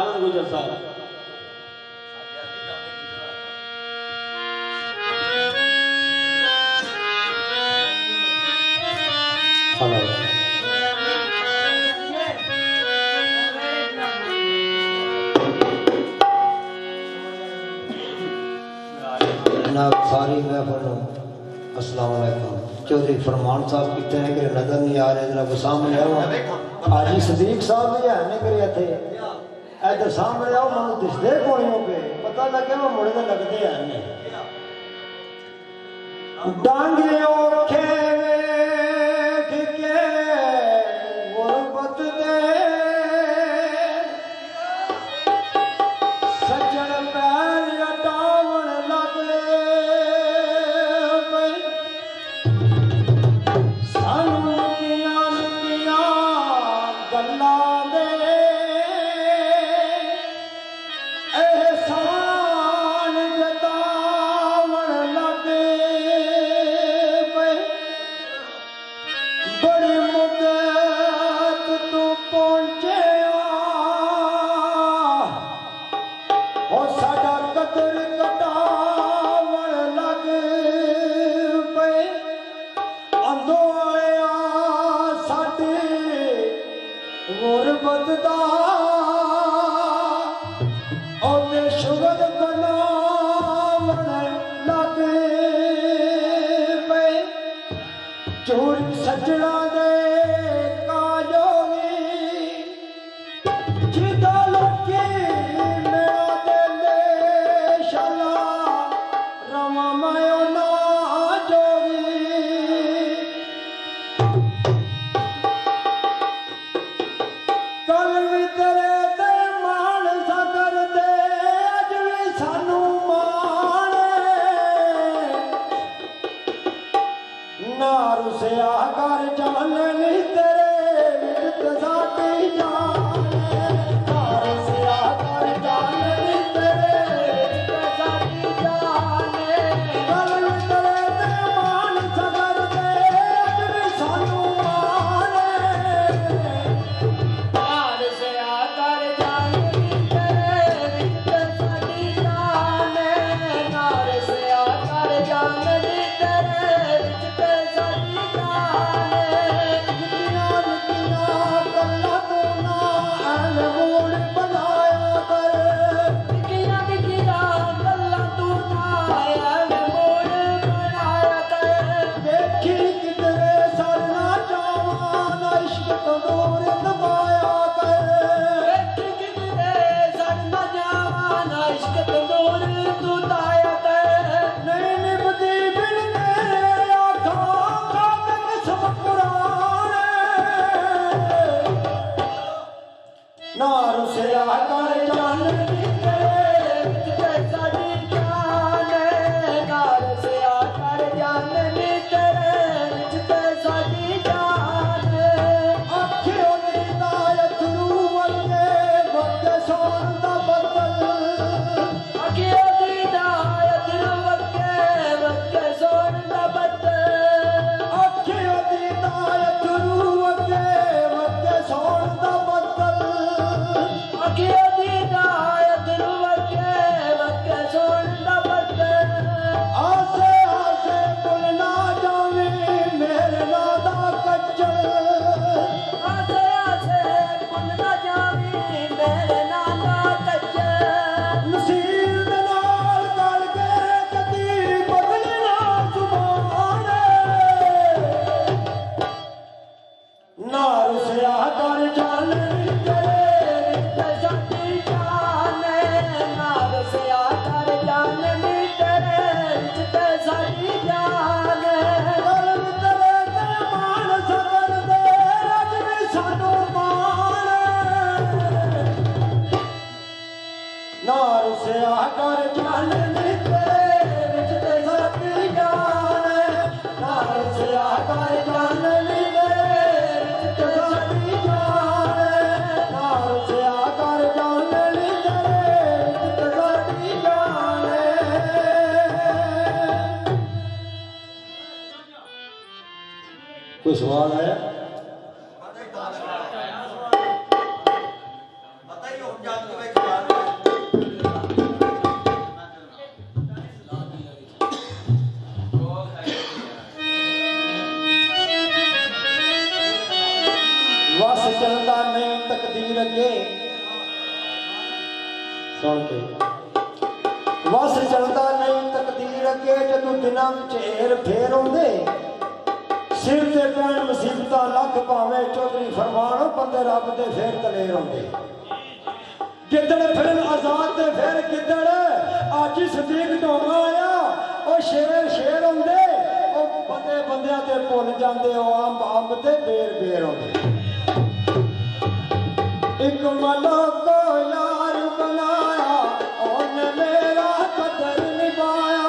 आनंद गुजर साहब सारी महफिल अस्सलाम वालेकुम। चौधरी फरमान साहब कितने ने करे नजर नहीं आ रहे, जरा वो सामने आओ। हाजी सदीक साहब भी है नहीं करे इथे, इधर सामने आओ। मनु दिसदे कोई हो पे पता लगे वो मुड़े तो लगते हैं नहीं। डांगे ओखे वेख के गुरबत दे सज्जन पैर अटावन लगे सानू निकियां गल्लां दे एहसान जतावन लगे बड़ी मुद्दत तू पहुंचे ओ साडा कदर कटावन लग पे अंदो आया साडी गुरबत दा ओते शुगर बनावन लग पे चोरी सजड़ा दे काजोगी जिदा लोके मेरा दिल शला रवा मायो ना जोगी कल भी तेरे ते मान सकर दे अज भी सानू मान ना रुसिया कर जान नहीं तेरे विच साडी जान ना रुसिया कर जान नहीं तेरे विच साडी जान कल भी तेरे ते मान सकर दे अज भी सानू मान नार से आकर जान तेरे विच साडी जान नार से आकर जान तेरे विच साडी जान निकियां निकियां गल्लां तू ना ऐन मूड बनाया कर निकियां निकियां गल्लां तू ना ऐन मूड बनाया कर देखी किधरे सर ना जावां ना इश्क तंदूर दबाया कर वेख किते सड़ न जावां ना इश्क तंदूर तू ताया कर नहीं निभदी बिन तेरे आखां खातक सब कुरान ना रुसिया कर जान तेरे विच साडी जान नार से आकर जान नी तेरे विच साडी जान आखियो दी दायत रू वगे वक्त सोन दा बदल अगे दी दायत रुवके वके सोन दा बदल आखियो दी दायत रू वगे वक्त सोन दा बदल अगे दी दायत रुवके वके सोन दा बदल आसे आसे बुल ना जावी मेरे नादा कच्चल आसे आसे कुल न जावी मेरे नाना कच्चे नसीब दे नाल गल के कदी बदलना जुबान ना रुसिया कर जान तेरे विच साडी जान नार से आकर जान नी तेरे विच साडी जान कल भी तेरे ते मान सकर दे अज भी सानू मान ना रुसिया कर जान नी तेरे विच साडी जान ना रुसिया कर जान नी तेरे विच साडी जान ना रुसिया कर जान नी तेरे विच साडी जान कोई सवाल आया? बताइए ਵਸ ਚੱਲਦਾ ਨਹੀਂ ਤਕਦੀਰ ਅੱਗੇ ਸੁਣ ਕੇ ਵਸ ਚੱਲਦਾ ਨਹੀਂ ਤਕਦੀਰ ਅੱਗੇ ਜਦੋਂ ਦਿਨਾਂ ਵਿੱਚ ਏਰ ਫੇਰ ਆਉਂਦੇ ਸਿਰ ਤੇ ਪੈਣ ਮੁਸੀਬਤਾਂ ਲੱਖ ਭਾਵੇਂ ਚੌਧਰੀ ਫਰਮਾਨ ਬੰਦੇ ਰੱਬ ਦੇ ਫੇਰ ਦਲੇਰ ਆਉਂਦੇ ਗਿੱਦੜ ਫਿਰਨ ਆਜ਼ਾਦ ਤੇ ਫੇਰ ਗਿੱਦੜ ਅੱਜ ਸਦੀਕ ਤੋਂ ਆਇਆ ਉਹ ਸ਼ੇਰ ਆਉਂਦੇ ਉਹ ਬੰਦੇ ਬੰਦਿਆਂ ਤੇ ਭੁੱਲ ਜਾਂਦੇ ਉਹ ਅੰਬ ਤੇ ਬੇਰ ਆਉਂਦੇ ਇੱਕ ਮਲਕ को यार बनाया ਉਹਨੇ ਮੇਰਾ ਕਦਰ ਨਿਭਾਇਆ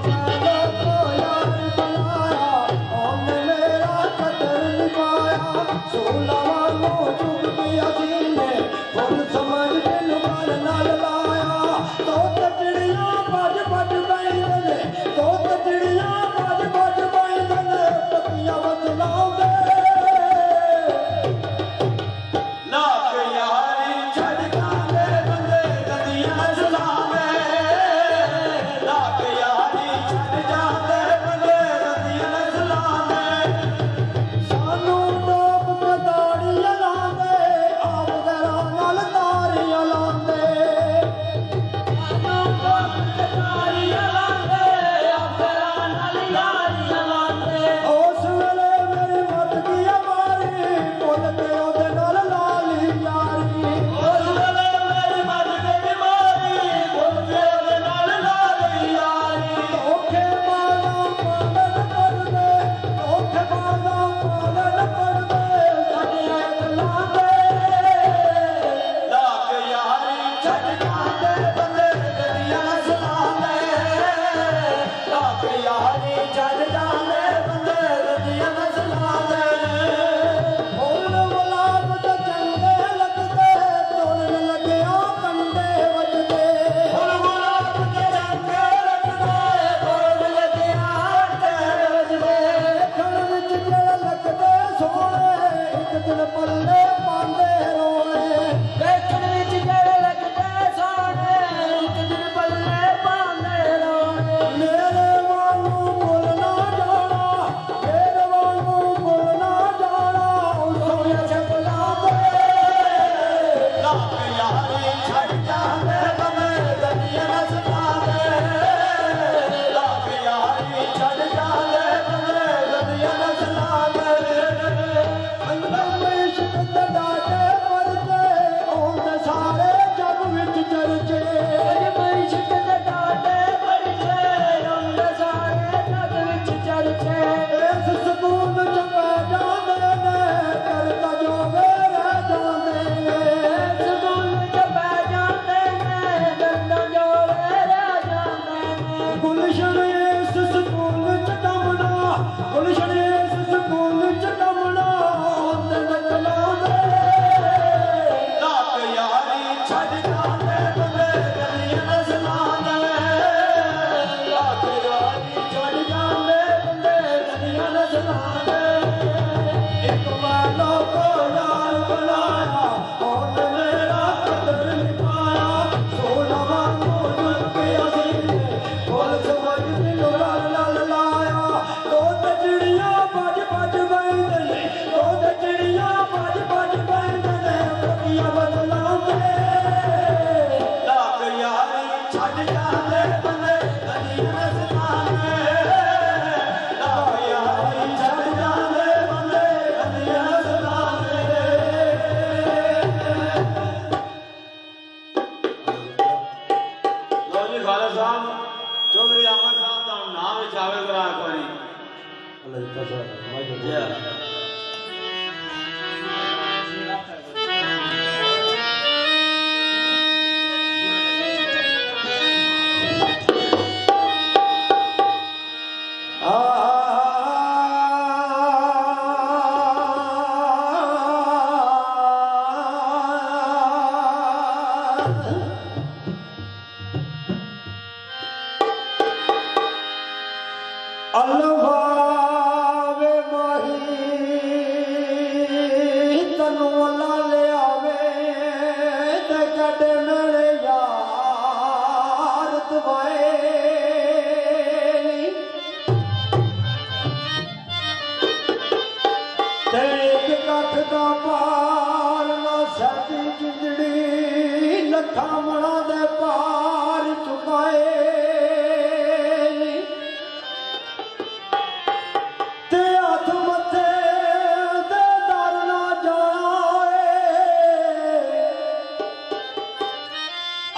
ਮਲਕ को यार बनाया ਉਹਨੇ ਮੇਰਾ ਕਦਰ ਨਿਭਾਇਆ ਸੋਲਾਵਾਂ ਨੂੰ ਚੁੱਕ ਕੇ ਅਸੀਂ ਨੇ ਹੁਣ ਸਮਝ ਮੈਨੂੰ ਮਨ ਨਾਲ ਲਾਇਆ ਤੋ ਤੜੜੀਆਂ ਭੱਜ ਭੱਜ ਬੈਂਦੇ ਨੇ ਤੋ ਤੜੜੀਆਂ ਭੱਜ ਭੱਜ ਬੈਂਦੇ ਨੇ ਪੱਤੀਆਂ ਵਸਲਾਉਂਦੇ ਦਾ ਪਾਰ ਨਾ ਸਾਡੀ ਜਿੰਦੜੀ ਲੱਖਾਂ ਮਣਾ ਦੇ ਪਾਰ ਚੁਕਾਏ ਨੀ ਤੇ ਹੱਥ ਮੱਥੇ ਦੇ ਦਰ ਨਾ ਜਾਣਾ ਏ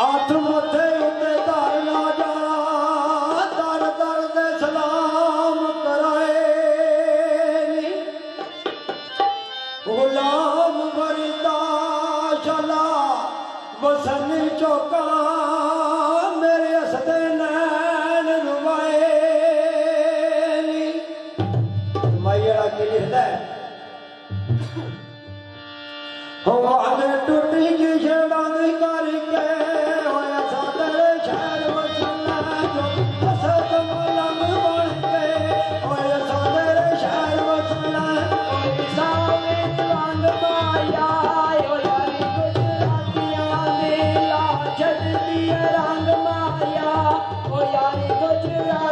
ਹੱਥ ਮੱਥੇ ਉੱਤੇ ਦਰ ਨਾ ਜਾਣਾ ਦਰ ਦਰ ਦੇ ਸਲਾਮ ਕਰਾਏ ਨੀ ਗੁਲਾਮ ਵਰਦਾ ਸ਼ਲਾ ਵਸਨ ਚੌਕਾ ਮੇਰੇ ਹਸਦੇ ਨੈਣ ਰੁਵਾਏ ਨੀ ਮਾਈ ਵਾਲਾ ਕੀ ਲਿਖਦਾ ਹਵਾ ਨੇ ਟੁੱਟੀ ਜੀ ਛੇੜਾਂ ਦੀ ਕਰਕੇ ਹੋਇਆ ਸਾਡੇ ਸ਼ਹਿਰ ਵਸਣਾ ਜੋ ਹਸਦ ਮਲੰਗ ਬਣ ਕੇ ਹੋਇਆ ਸਾਡੇ ਸ਼ਹਿਰ ਵਸਣਾ ਸਾਵੇਂ ਰੰਗ ਮਾਇਆ ਓ ਯਾਰੀ ਗੁਜਰਾਤੀਆਂ ਦੇ ਲਾ ਛੱਡਦੀ ਰੰਗ ਮਾਇਆ ਓ ਯਾਰੀ ਗੁਜਰਾਤੀਆਂ